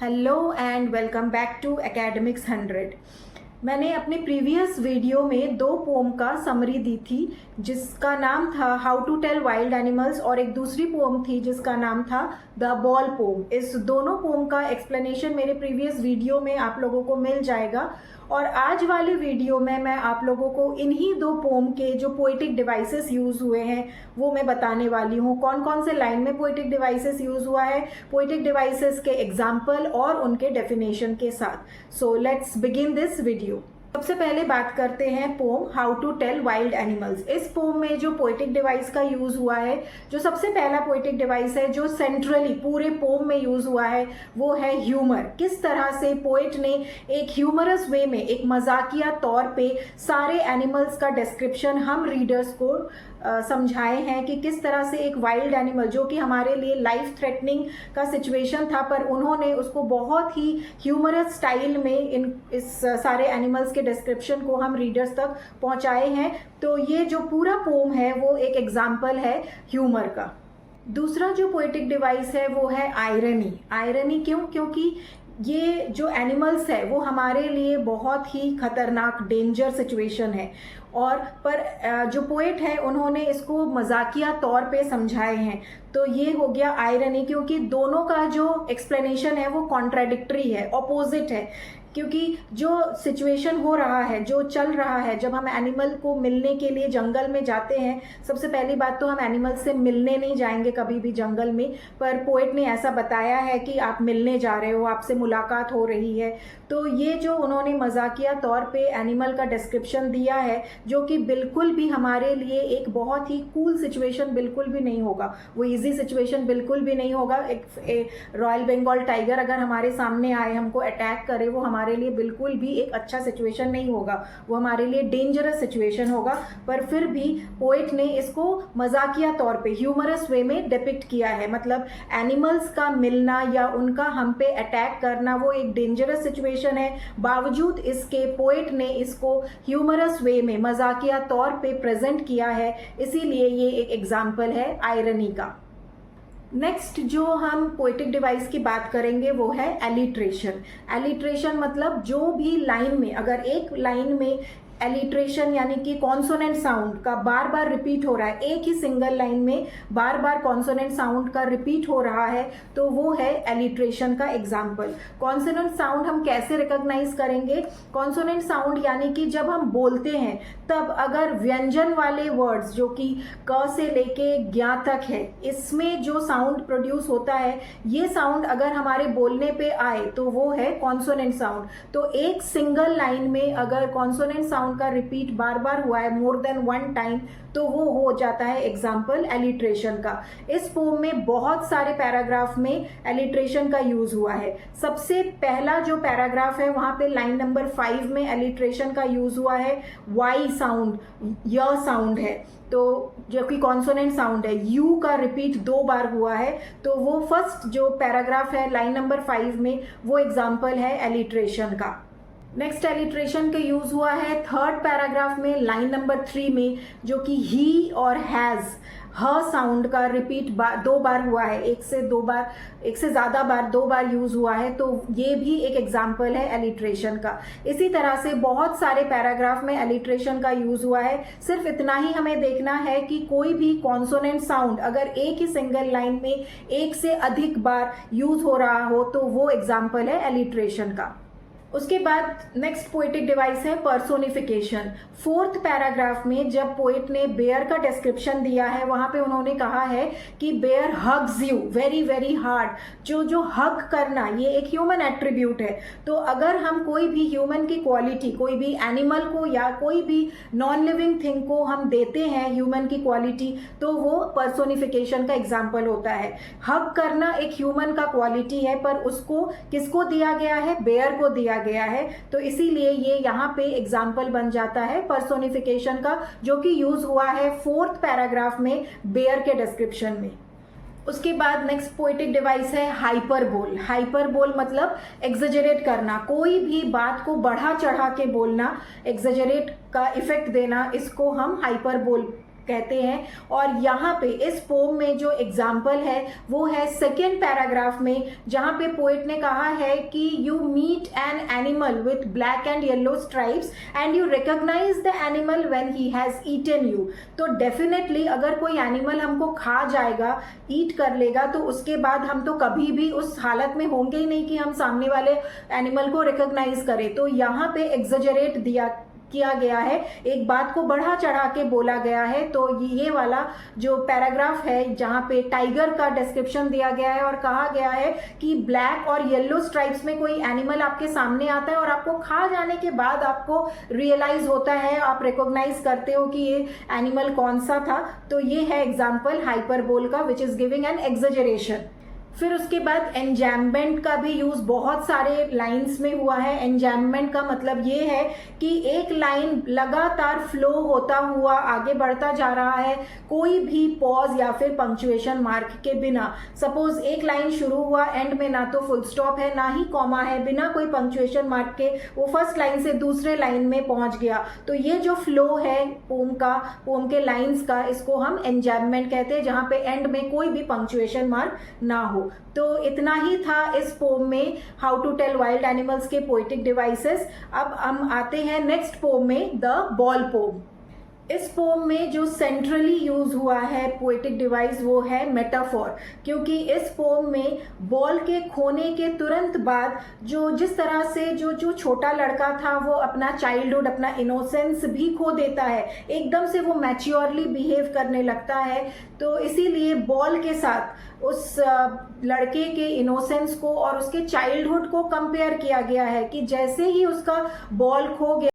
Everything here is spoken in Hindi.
Hello and welcome back to academics 100। मैंने अपने प्रीवियस वीडियो में दो पोम का समरी दी थी जिसका नाम था how to tell wild animals और एक दूसरी पोम थी जिसका नाम था द बॉल पोम। इस दोनों पोम का एक्सप्लेनेशन मेरे प्रीवियस वीडियो में आप लोगों को मिल जाएगा और आज वाले वीडियो में मैं आप लोगों को इन्हीं दो पोम के जो पोएटिक डिवाइसेस यूज हुए हैं वो मैं बताने वाली हूँ। कौन कौन से लाइन में पोएटिक डिवाइसेस यूज हुआ है, पोएटिक डिवाइसेस के एग्जाम्पल और उनके डेफिनेशन के साथ। So let's begin this video. सबसे पहले बात करते हैं poem how to tell wild animals. इस पोम में जो पोएटिक डिवाइस का यूज हुआ है, जो सबसे पहला पोएटिक डिवाइस है जो सेंट्रली पूरे पोम में यूज हुआ है, वो है ह्यूमर। किस तरह से पोएट ने एक ह्यूमरस वे में, एक मजाकिया तौर पे सारे एनिमल्स का डिस्क्रिप्शन हम रीडर्स को समझाए हैं कि किस तरह से एक वाइल्ड एनिमल जो कि हमारे लिए लाइफ थ्रेटनिंग का सिचुएशन था, पर उन्होंने उसको बहुत ही ह्यूमरस स्टाइल में इस सारे एनिमल्स के डिस्क्रिप्शन को हम रीडर्स तक पहुंचाए हैं। तो ये जो पूरा पोम है वो एक एग्जाम्पल है ह्यूमर का। दूसरा जो पोएटिक डिवाइस है वो है आयरनी। आयरनी क्यों? क्योंकि ये जो एनिमल्स है वो हमारे लिए बहुत ही खतरनाक डेंजर सिचुएशन है और पर जो पोएट है उन्होंने इसको मजाकिया तौर पे समझाए हैं। तो ये हो गया आयरनी, क्योंकि दोनों का जो एक्सप्लेनेशन है वो कॉन्ट्राडिक्टरी है, ऑपोजिट है। क्योंकि जो सिचुएशन हो रहा है, जो चल रहा है, जब हम एनिमल को मिलने के लिए जंगल में जाते हैं, सबसे पहली बात तो हम एनिमल से मिलने नहीं जाएंगे कभी भी जंगल में, पर पोएट ने ऐसा बताया है कि आप मिलने जा रहे हो, आपसे मुलाकात हो रही है। तो ये जो उन्होंने मजाकिया तौर पे एनिमल का डिस्क्रिप्शन दिया है जो कि बिल्कुल भी हमारे लिए एक बहुत ही कूल सिचुएशन बिल्कुल भी नहीं होगा, वो इजी सिचुएशन बिल्कुल भी नहीं होगा। एक रॉयल बंगाल टाइगर अगर हमारे सामने आए, हमको अटैक करे, वो हमारे लिए बिल्कुल भी एक अच्छा सिचुएशन नहीं होगा, वो हमारे लिए डेंजरस सिचुएशन होगा। पर फिर भी पोएट ने इसको मजाकिया तौर पे ह्यूमरस वे में डिपिक्ट किया है। मतलब एनिमल्स का मिलना या उनका हम पे अटैक करना वो एक डेंजरस सिचुएशन है, बावजूद इसके पोएट ने इसको ह्यूमरस वे में मजाकिया तौर पे प्रेजेंट किया है, इसीलिए ये एक एग्जाम्पल है आयरनी का। नेक्स्ट जो हम पोएटिक डिवाइस की बात करेंगे वो है एलिट्रेशन। एलिट्रेशन मतलब जो भी लाइन में, अगर एक लाइन में एलिट्रेशन यानी कि कॉन्सोनेंट साउंड का बार बार रिपीट हो रहा है, एक ही सिंगल लाइन में बार बार कॉन्सोनेंट साउंड का रिपीट हो रहा है, तो वो है एलिट्रेशन का एग्जाम्पल। कॉन्सोनेंट साउंड हम कैसे रिकॉग्नाइज करेंगे? कॉन्सोनेंट साउंड यानी कि जब हम बोलते हैं तब अगर व्यंजन वाले वर्ड्स जो कि क से लेके ज्ञ तक है, इसमें जो साउंड प्रोड्यूस होता है, ये साउंड अगर हमारे बोलने पे आए तो वो है कॉन्सोनेंट साउंड। तो एक सिंगल लाइन में अगर कॉन्सोनेंट साउंड का रिपीट बार बार हुआ है मोर देन वन टाइम, तो वो हो जाता है एग्जाम्पल एलिट्रेशन का। इस पोम में बहुत सारे पैराग्राफ में एलिट्रेशन का यूज हुआ है। सबसे पहला जो पैराग्राफ है वहां पे लाइन नंबर 5 में एलिट्रेशन का यूज हुआ है। वाई साउंड, य साउंड है, तो जो कि कॉन्सोनेंट साउंड है, यू का रिपीट 2 बार हुआ है, तो वो फर्स्ट जो पैराग्राफ है लाइन नंबर 5 में वो एग्जाम्पल है एलिट्रेशन का। नेक्स्ट एलिट्रेशन का यूज हुआ है थर्ड पैराग्राफ में लाइन नंबर 3 में, जो कि ही और हैज, ह साउंड का रिपीट 2 बार हुआ है, एक से ज्यादा बार 2 बार यूज हुआ है, तो ये भी एक एग्जाम्पल है एलिट्रेशन का। इसी तरह से बहुत सारे पैराग्राफ में एलिट्रेशन का यूज हुआ है। सिर्फ इतना ही हमें देखना है कि कोई भी कॉन्सोनेंट साउंड अगर एक ही सिंगल लाइन में एक से अधिक बार यूज हो रहा हो तो वो एग्जाम्पल है एलिट्रेशन का। उसके बाद नेक्स्ट पोएटिक डिवाइस है पर्सोनिफिकेशन। फोर्थ पैराग्राफ में जब पोएट ने बेयर का डिस्क्रिप्शन दिया है, वहां पे उन्होंने कहा है कि bear hugs you very very hard. जो हग करना ये एक ह्यूमन एट्रीब्यूट है, तो अगर हम कोई भी ह्यूमन की क्वालिटी, कोई भी एनिमल को या कोई भी नॉन लिविंग थिंग को हम देते हैं ह्यूमन की क्वालिटी, तो वो पर्सोनिफिकेशन का एग्जाम्पल होता है। हग करना एक ह्यूमन का क्वालिटी है, पर उसको किसको दिया गया है? बेयर को दिया गया है, तो इसीलिए ये यहाँ पे एग्जाम्पल बन जाता है पर्सोनिफिकेशन का, जो कि यूज हुआ है फोर्थ पैराग्राफ में बेयर के डिस्क्रिप्शन में। उसके बाद नेक्स्ट पोएटिक डिवाइस है हाइपरबोल। हाइपरबोल मतलब एग्जेजरेट करना, कोई भी बात को बढ़ा चढ़ा के बोलना, एग्जेजरेट का इफेक्ट देना, इसको हम हाइपरबोल कहते हैं। और यहाँ पे इस पोम में जो एग्जाम्पल है वो है सेकेंड पैराग्राफ में, जहाँ पे पोएट ने कहा है कि you meet an animal with black and yellow stripes and you recognise the animal when he has eaten you. तो डेफिनेटली अगर कोई एनिमल हमको खा जाएगा, ईट कर लेगा, तो उसके बाद हम तो कभी भी उस हालत में होंगे ही नहीं कि हम सामने वाले एनिमल को रिकॉग्नाइज करें। तो यहाँ पे एग्जेजरेट किया गया है, एक बात को बढ़ा चढ़ा के बोला गया है। तो ये वाला जो पैराग्राफ है जहाँ पे टाइगर का डिस्क्रिप्शन दिया गया है और कहा गया है कि ब्लैक और येलो स्ट्राइप्स में कोई एनिमल आपके सामने आता है और आपको खा जाने के बाद आपको रियलाइज होता है, आप रिकॉग्नाइज करते हो कि ये एनिमल कौन सा था। तो ये है एग्जाम्पल हाइपरबोल का, which is giving an exaggeration. फिर उसके बाद एंजैम्बमेंट का भी यूज बहुत सारे लाइंस में हुआ है। एंजैम्बमेंट का मतलब ये है कि एक लाइन लगातार फ्लो होता हुआ आगे बढ़ता जा रहा है, कोई भी पॉज या फिर पंक्चुएशन मार्क के बिना। सपोज एक लाइन शुरू हुआ, एंड में ना तो फुल स्टॉप है ना ही कॉमा है, बिना कोई पंक्चुएशन मार्क के वो फर्स्ट लाइन से दूसरे लाइन में पहुंच गया। तो ये जो फ्लो है पोम के लाइंस का, इसको हम एंजैम्बमेंट कहते हैं, जहां पे एंड में कोई भी पंक्चुएशन मार्क ना हो। तो इतना ही था इस पोम में, how to tell wild animals के पोएटिक डिवाइसेस। अब हम आते हैं नेक्स्ट पोम में, द बॉल पोम। इस पोम में जो सेंट्रली यूज हुआ है पोएटिक डिवाइस वो है मेटाफॉर, क्योंकि इस पोम में बॉल के खोने के तुरंत बाद जिस तरह से जो छोटा लड़का था वो अपना चाइल्डहुड, अपना इनोसेंस भी खो देता है, एकदम से वो मैच्योरली बिहेव करने लगता है। तो इसीलिए बॉल के साथ उस लड़के के इनोसेंस को और उसके चाइल्डहुड को कंपेयर किया गया है कि जैसे ही उसका बॉल खो गया